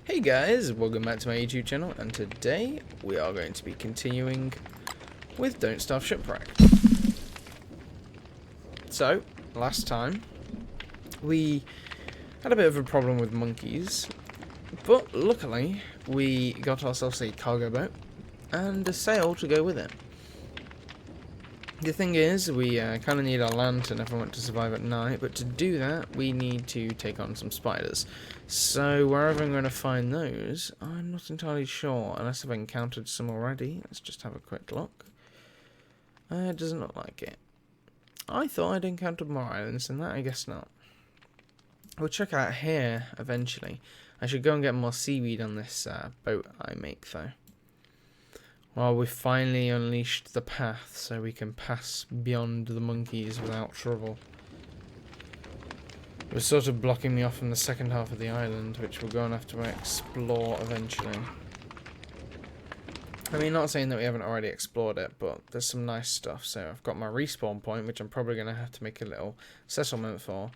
Hey guys, welcome back to my YouTube channel, and today we are going to be continuing with Don't Starve Shipwrecked. So, last time we had a bit of a problem with monkeys, but luckily we got ourselves a cargo boat and a sail to go with it. The thing is, we kind of need a lantern if I want to survive at night, but to do that, we need to take on some spiders. So, wherever I'm going to find those, I'm not entirely sure, unless I've encountered some already. Let's just have a quick look. It doesn't look like it. I thought I'd encountered more islands than that, I guess not. We'll check out here, eventually. I should go and get more seaweed on this boat I make, though. Well, we've finally unleashed the path so we can pass beyond the monkeys without trouble. It was sort of blocking me off from the second half of the island, which we're going to have to explore eventually. I mean, not saying that we haven't already explored it, but there's some nice stuff. So I've got my respawn point, which I'm probably going to have to make a little settlement for.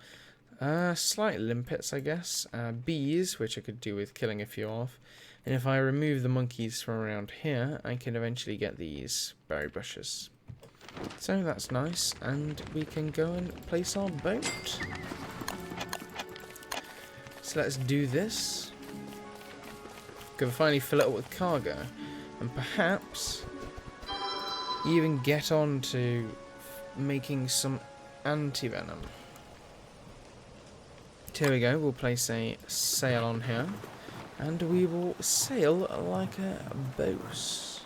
Slight limpets, I guess. Bees, which I could do with killing a few off. And if I remove the monkeys from around here, I can eventually get these berry bushes. So that's nice, and we can go and place our boat. So let's do this. Gonna finally fill it up with cargo, and perhaps even get on to making some anti-venom. Here we go, we'll place a sail on here. And we will sail like a boat.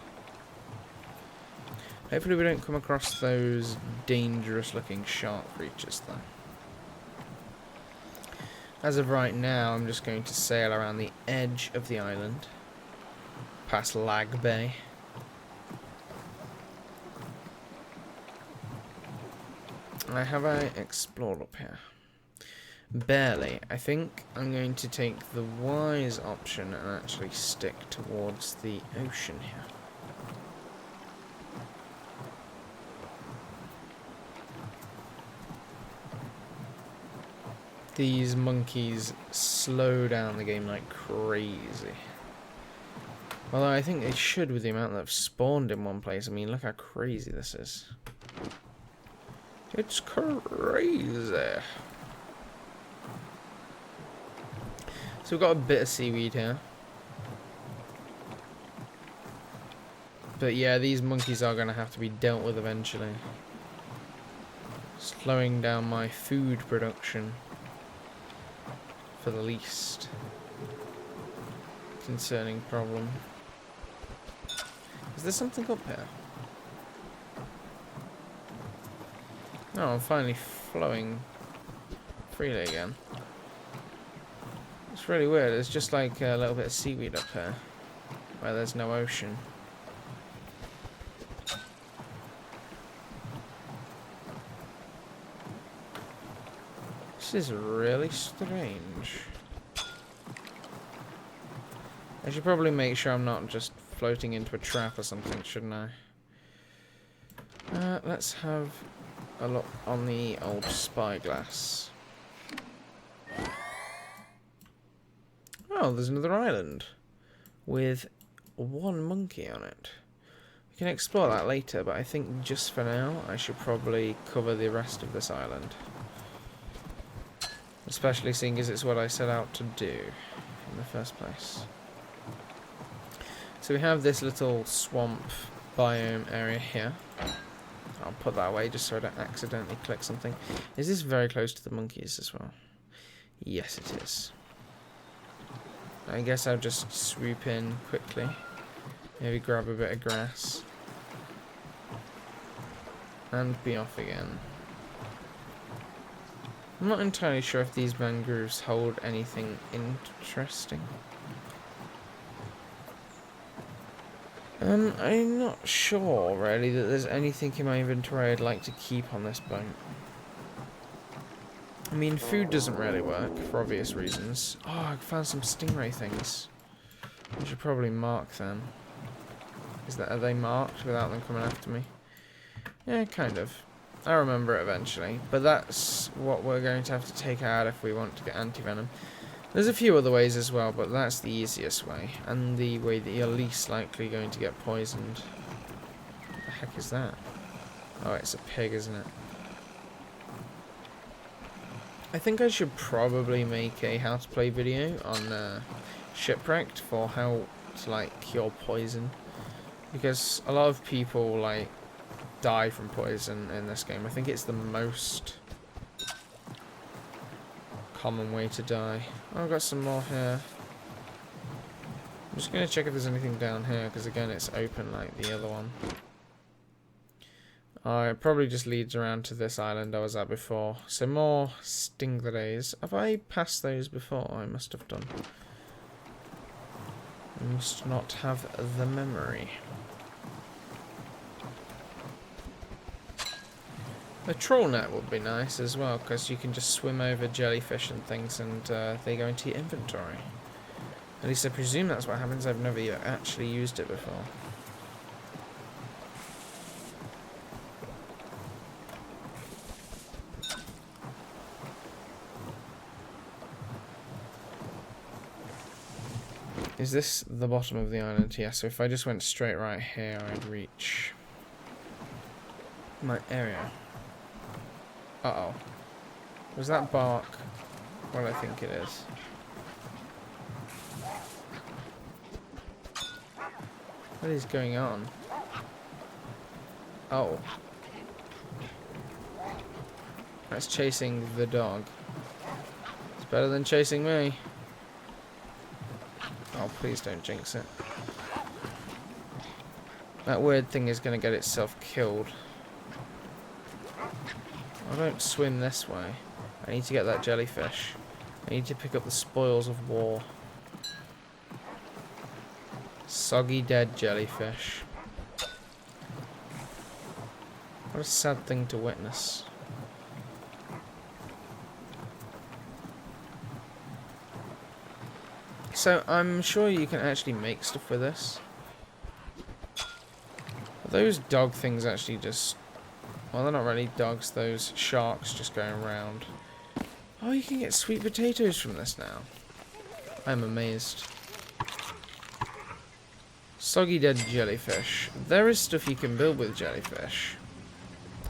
Hopefully we don't come across those dangerous looking shark creatures though. As of right now, I'm just going to sail around the edge of the island. Past Lag Bay. Have I explored up here? Barely. I think I'm going to take the wise option and actually stick towards the ocean here. These monkeys slow down the game like crazy. Although I think they should with the amount that have spawned in one place. I mean, look how crazy this is. It's crazy. So we've got a bit of seaweed here. But yeah, these monkeys are going to have to be dealt with eventually. Slowing down my food production. For the least. Concerning problem. Is there something up here? No, I'm finally flowing freely again. It's really weird, there's just like a little bit of seaweed up here, where there's no ocean. This is really strange. I should probably make sure I'm not just floating into a trap or something, shouldn't I? Let's have a look on the old spyglass. Oh, there's another island with one monkey on it. We can explore that later, but I think just for now I should probably cover the rest of this island. Especially seeing as it's what I set out to do in the first place. So we have this little swamp biome area here. I'll put that away just so I don't accidentally click something. Is this very close to the monkeys as well? Yes, it is. I guess I'll just swoop in quickly. Maybe grab a bit of grass. And be off again. I'm not entirely sure if these mangroves hold anything interesting. I'm not sure, really, that there's anything in my inventory I'd like to keep on this boat. I mean, food doesn't really work, for obvious reasons. Oh, I found some stingray things. I should probably mark them. Are they marked without them coming after me? Yeah, kind of. I'll remember it eventually. But that's what we're going to have to take out if we want to get anti-venom. There's a few other ways as well, but that's the easiest way, and the way that you're least likely going to get poisoned. What the heck is that? Oh, it's a pig, isn't it? I think I should probably make a how to play video on Shipwrecked for how to, like, cure poison. Because a lot of people, like, die from poison in this game. I think it's the most common way to die. Oh, I've got some more here. I'm just going to check if there's anything down here, because again, it's open like the other one. It probably just leads around to this island I was at before. So more stingrays. Have I passed those before? I must have done. I must not have the memory. A trawl net would be nice as well, because you can just swim over jellyfish and things and they go into your inventory. At least I presume that's what happens. I've never actually used it before. Is this the bottom of the island? Yeah, so if I just went straight right here, I'd reach my area. Uh-oh. Was that bark what I think it is? What is going on? Oh. That's chasing the dog. It's better than chasing me. Oh, please don't jinx it. That weird thing is going to get itself killed. I don't swim this way. I need to get that jellyfish. I need to pick up the spoils of war. Soggy dead jellyfish. What a sad thing to witness. So, I'm sure you can actually make stuff with this. Are those dog things actually just... Well, they're not really dogs, those sharks just going around. Oh, you can get sweet potatoes from this now. I'm amazed. Soggy dead jellyfish. There is stuff you can build with jellyfish.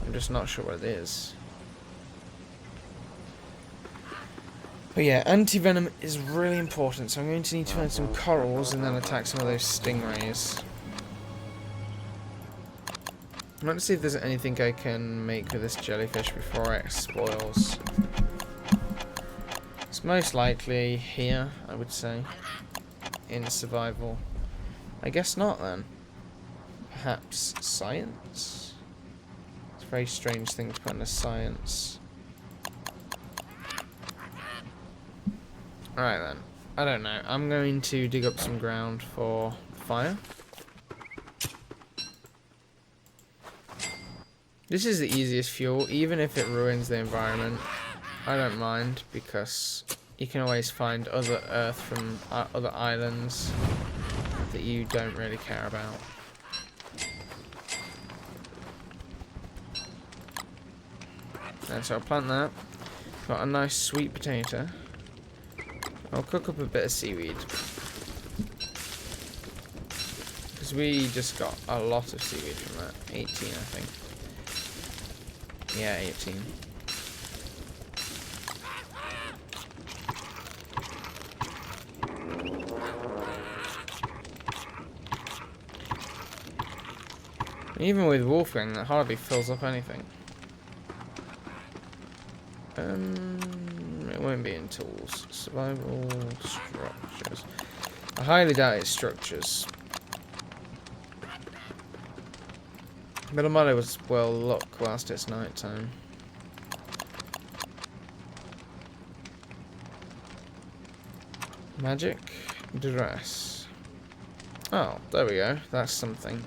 I'm just not sure what it is. But yeah, anti-venom is really important, so I'm going to need to find some corals and then attack some of those stingrays. I'm going to see if there's anything I can make with this jellyfish before it spoils. It's most likely here, I would say, in survival. I guess not then. Perhaps science? It's a very strange thing to put into science. Alright then. I don't know. I'm going to dig up some ground for fire. This is the easiest fuel, even if it ruins the environment. I don't mind, because you can always find other earth from other islands that you don't really care about. And so I'll plant that. Got a nice sweet potato. I'll cook up a bit of seaweed. Because we just got a lot of seaweed from that. 18, I think. Yeah, 18. Even with Wolfgang, that hardly fills up anything. It won't be in tools. Survival structures. I highly doubt it's structures. But I might as well look whilst it's night time. Magic dress. Oh, there we go. That's something.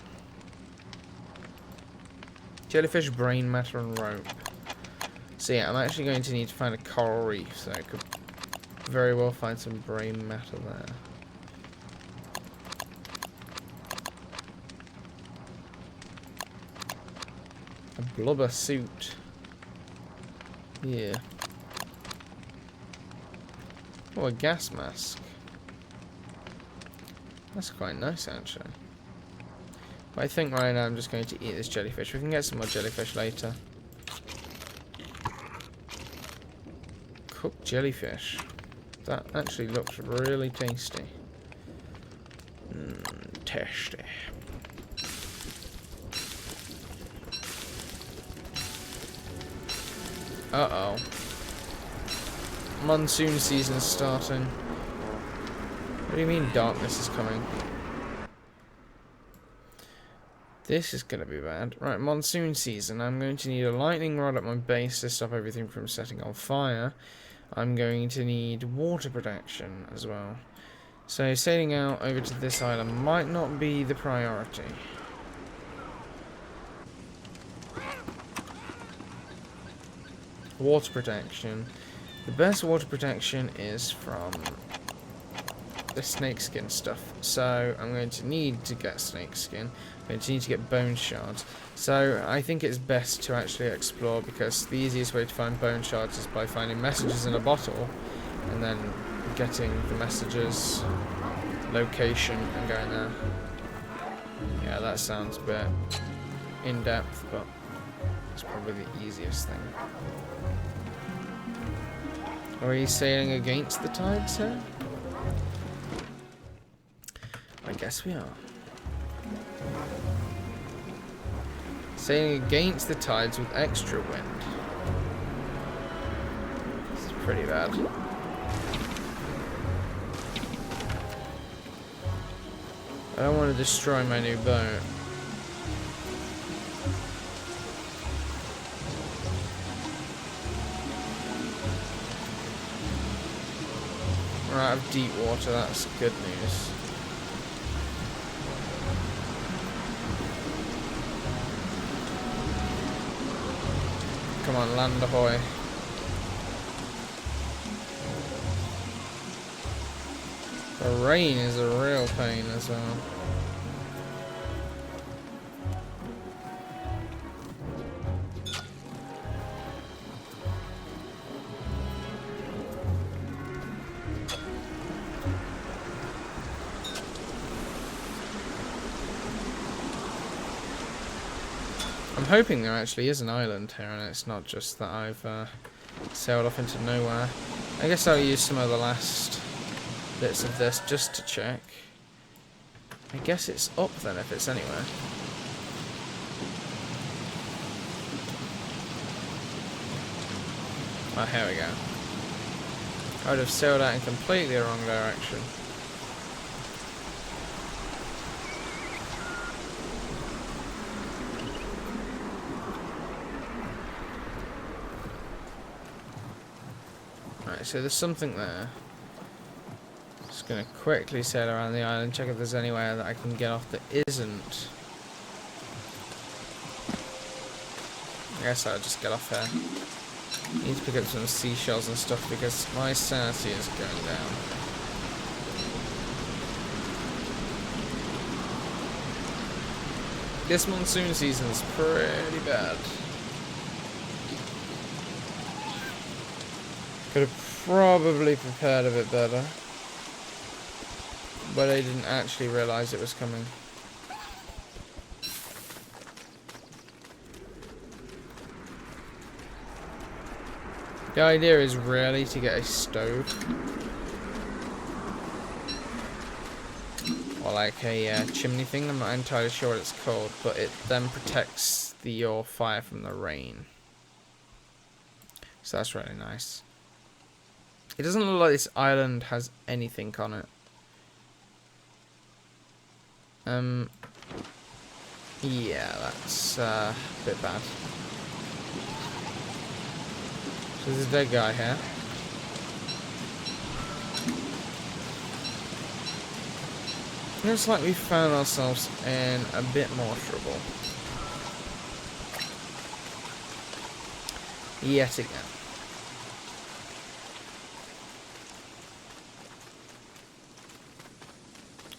Jellyfish, brain matter, and rope. So yeah, I'm actually going to need to find a coral reef, so I could very well find some brain matter there. A blubber suit. Yeah. Oh, a gas mask. That's quite nice, actually. But I think right now I'm just going to eat this jellyfish. We can get some more jellyfish later. Cooked jellyfish. That actually looks really tasty. Tasty. Uh-oh. Monsoon season's starting. What do you mean darkness is coming? This is going to be bad. Right, monsoon season. I'm going to need a lightning rod at my base to stop everything from setting on fire. I'm going to need water protection as well. So sailing out over to this island might not be the priority. Water protection. The best water protection is from the snakeskin stuff. So I'm going to need to get snakeskin. I'm going to need to get bone shards. So I think it's best to actually explore, because the easiest way to find bone shards is by finding messages in a bottle and then getting the messages location and going there. Yeah, that sounds a bit in-depth, but it's probably the easiest thing. Are we sailing against the tides here? I guess we are. Sailing against the tides with extra wind. This is pretty bad. I don't want to destroy my new boat. We're out of deep water, that's good news. Come on, land ahoy. The rain is a real pain as well. I'm hoping there actually is an island here and it's not just that I've sailed off into nowhere. I guess I'll use some of the last bits of this just to check. I guess it's up then if it's anywhere. Oh, here we go. I would have sailed out in completely the wrong direction. Right, so there's something there. Just gonna quickly sail around the island, check if there's anywhere that I can get off that isn't. I guess I'll just get off here. Need to pick up some seashells and stuff because my sanity is going down. This monsoon season's pretty bad. Could have probably prepared a bit better, but I didn't actually realise it was coming. The idea is really to get a stove, or like a chimney thing. I'm not entirely sure what it's called, but it then protects your fire from the rain. So that's really nice. It doesn't look like this island has anything on it. Yeah, that's a bit bad. So there's a dead guy here. Looks like we found ourselves in a bit more trouble. Yet again.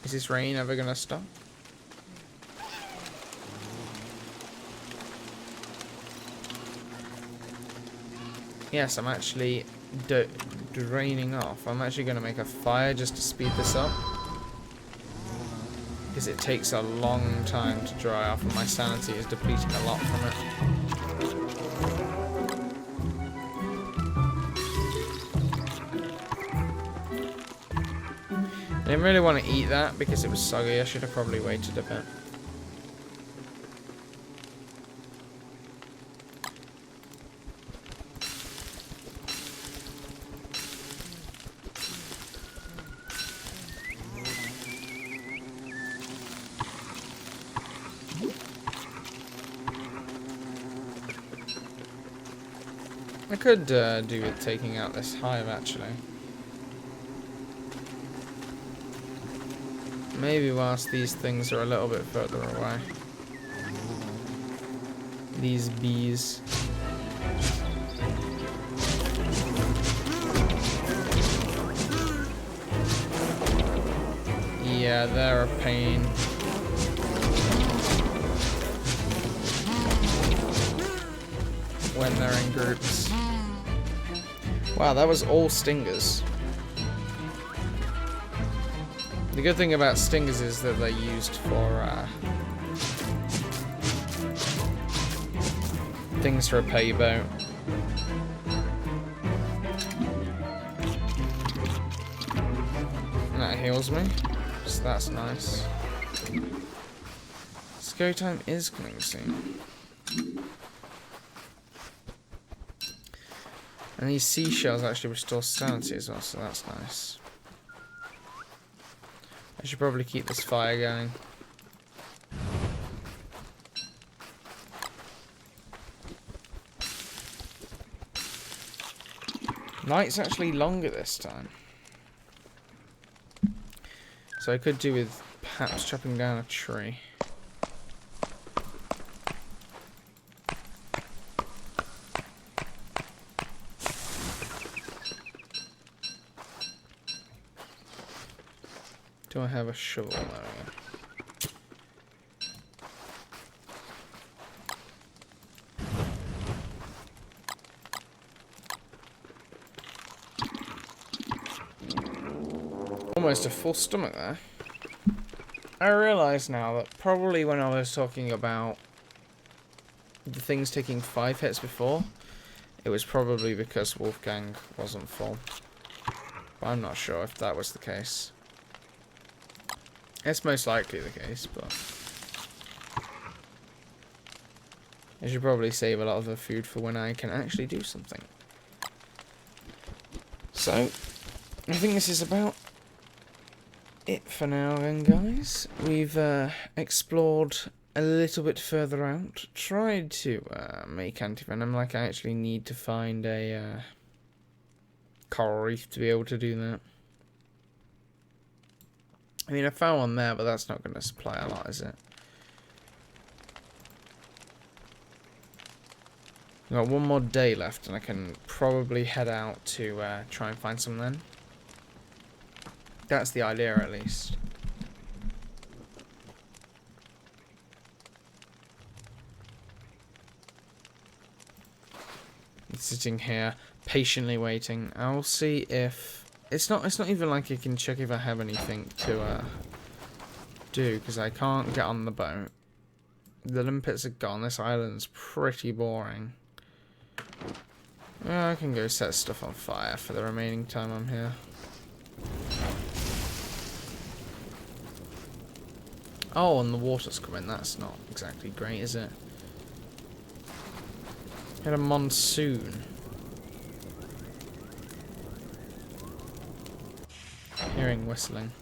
Is this rain ever gonna stop? Yes, I'm actually draining off. I'm actually going to make a fire just to speed this up. Because it takes a long time to dry off and my sanity is depleting a lot from it. I didn't really want to eat that because it was soggy. I should have probably waited a bit. I could do with taking out this hive, actually. Maybe whilst these things are a little bit further away. These bees. Yeah, they're a pain. When they're in groups. Wow, that was all stingers. The good thing about stingers is that they're used for things to repair your boat. And that heals me, so that's nice. Scary time is coming soon. And these seashells actually restore sanity as well, so that's nice. I should probably keep this fire going. Night's actually longer this time. So I could do with perhaps chopping down a tree. Do I have a shovel? There we go. Almost a full stomach there. I realise now that probably when I was talking about the things taking 5 hits before, it was probably because Wolfgang wasn't full. But I'm not sure if that was the case. It's most likely the case, but I should probably save a lot of the food for when I can actually do something. So, I think this is about it for now then, guys. We've explored a little bit further out. Tried to make antivenom, like I actually need to find a coral reef to be able to do that. I mean, I found one there, but that's not going to supply a lot, is it? I've got one more day left, and I can probably head out to try and find some then. That's the idea, at least. I'm sitting here, patiently waiting. I'll see if... It's not even like I can check if I have anything to do, because I can't get on the boat. The limpets are gone. This island's pretty boring. I can go set stuff on fire for the remaining time I'm here. Oh, and the water's coming. That's not exactly great, is it? Had a monsoon. Hearing whistling.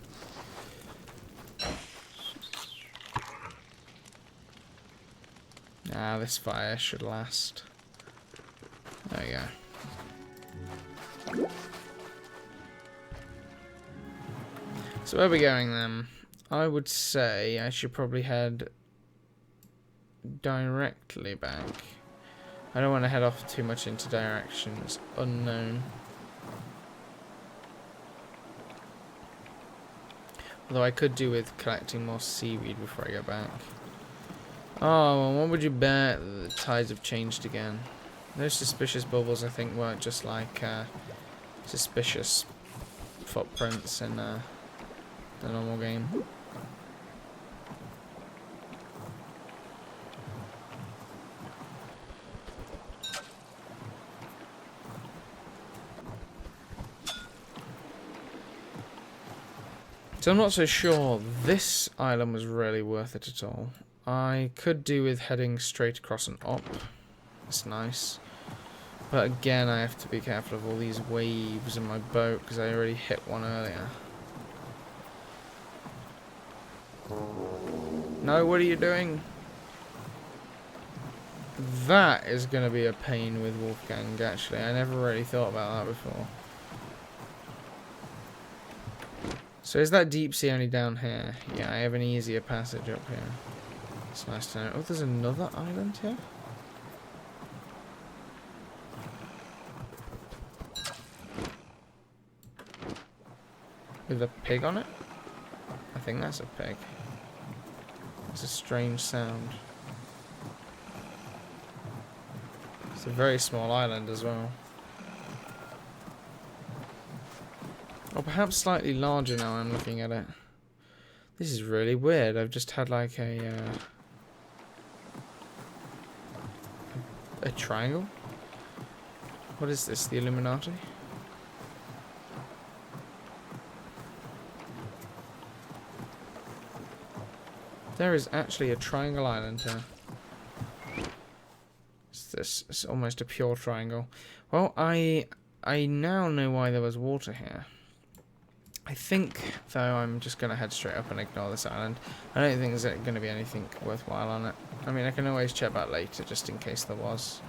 Ah, this fire should last. There we go. So where are we going then? I would say I should probably head directly back. I don't want to head off too much into directions unknown. Although I could do with collecting more seaweed before I go back. Oh, what would you bet that the tides have changed again? Those suspicious bubbles, I think, weren't just like suspicious footprints in the normal game. So I'm not so sure this island was really worth it at all. I could do with heading straight across and up. That's nice. But again, I have to be careful of all these waves in my boat because I already hit one earlier. No, what are you doing? That is going to be a pain with Wolfgang, actually. I never really thought about that before. So is that deep sea only down here? Yeah, I have an easier passage up here. It's nice to know. Oh, there's another island here? With a pig on it? I think that's a pig. It's a strange sound. It's a very small island as well. Or perhaps slightly larger now I'm looking at it. This is really weird. I've just had like a triangle? What is this? The Illuminati? There is actually a triangle island here. It's almost a pure triangle. Well, I now know why there was water here. I think, though, I'm just going to head straight up and ignore this island. I don't think there's going to be anything worthwhile on it. I mean, I can always check back later, just in case there was.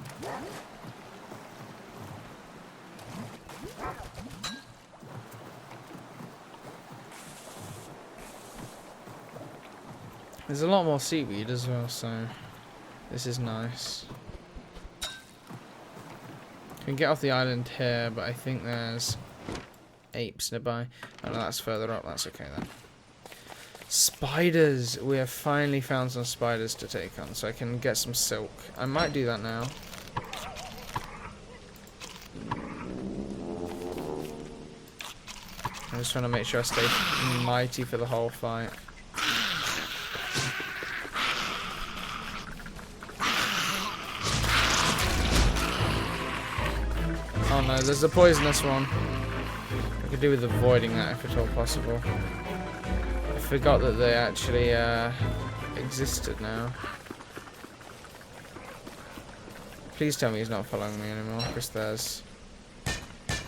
There's a lot more seaweed as well, so this is nice. You can get off the island here, but I think there's apes nearby. Oh no, that's further up. That's okay then. Spiders! We have finally found some spiders to take on, so I can get some silk. I might do that now. I'm just trying to make sure I stay mighty for the whole fight. Oh no, there's a poisonous one. I could do with avoiding that if at all possible. I forgot that they actually existed now. Please tell me he's not following me anymore, because there's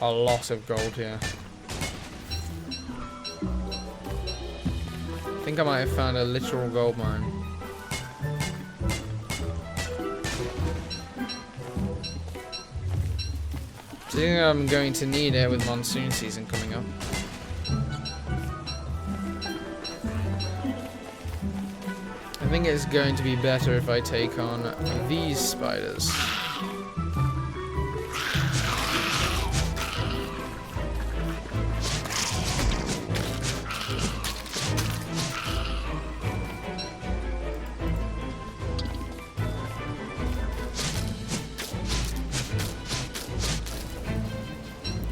a lot of gold here. I think I might have found a literal gold mine. I think I'm going to need it with monsoon season coming up. I think it's going to be better if I take on these spiders.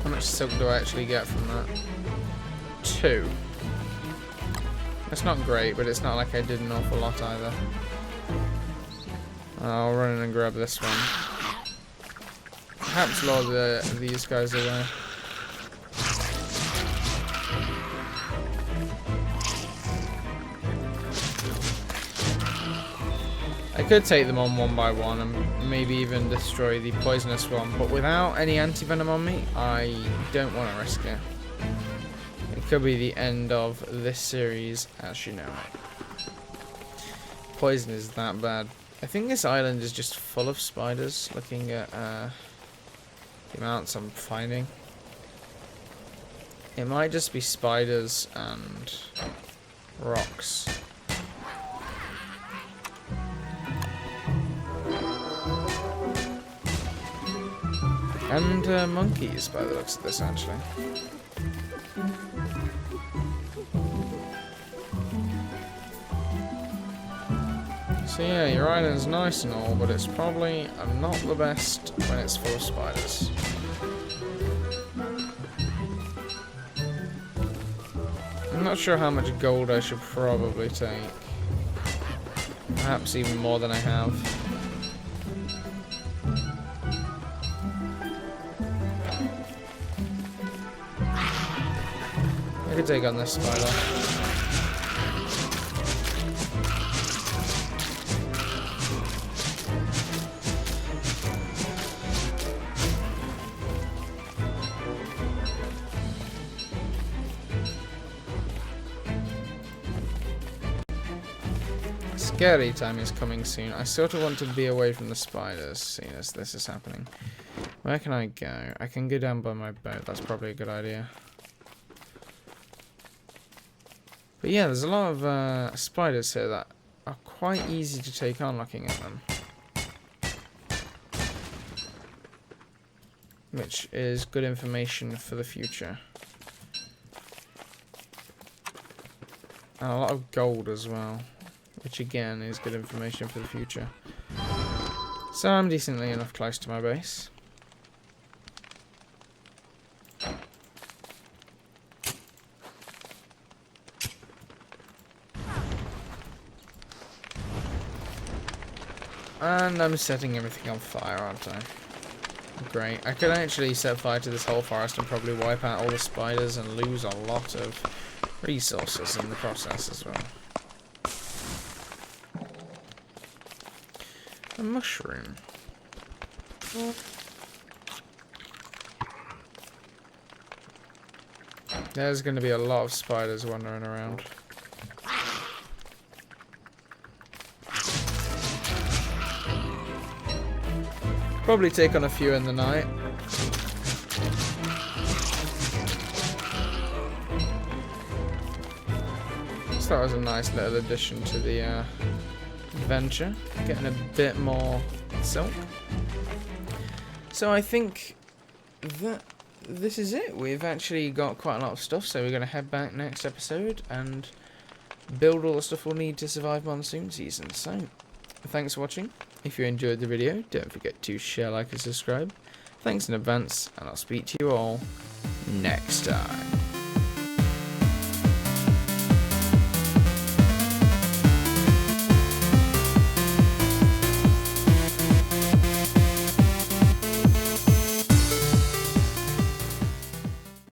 How much silk do I actually get from that? 2. It's not great, but it's not like I did an awful lot either. I'll run in and grab this one. Perhaps lure these guys away. I could take them on one by one and maybe even destroy the poisonous one, but without any anti-venom on me, I don't want to risk it. It could be the end of this series as you know it. Poison is that bad. I think this island is just full of spiders, looking at the amounts I'm finding. It might just be spiders and rocks. And monkeys, by the looks of this, actually. So yeah, your island's nice and all, but it's probably not the best when it's full of spiders. I'm not sure how much gold I should probably take. Perhaps even more than I have. I could take on this spider. Scary time is coming soon. I sort of want to be away from the spiders, seeing as this is happening. Where can I go? I can go down by my boat. That's probably a good idea. But yeah, there's a lot of spiders here that are quite easy to take on looking at them. Which is good information for the future. And a lot of gold as well. Which again is good information for the future. So I'm decently enough close to my base. And I'm setting everything on fire, aren't I? Great. I could actually set fire to this whole forest and probably wipe out all the spiders and lose a lot of resources in the process as well. A mushroom. There's going to be a lot of spiders wandering around. Probably take on a few in the night. So that was a nice little addition to the adventure. Getting a bit more silk. So I think that this is it. We've actually got quite a lot of stuff, so we're going to head back next episode and build all the stuff we'll need to survive monsoon season. So, thanks for watching. If you enjoyed the video, don't forget to share, like, and subscribe. Thanks in advance, and I'll speak to you all next time.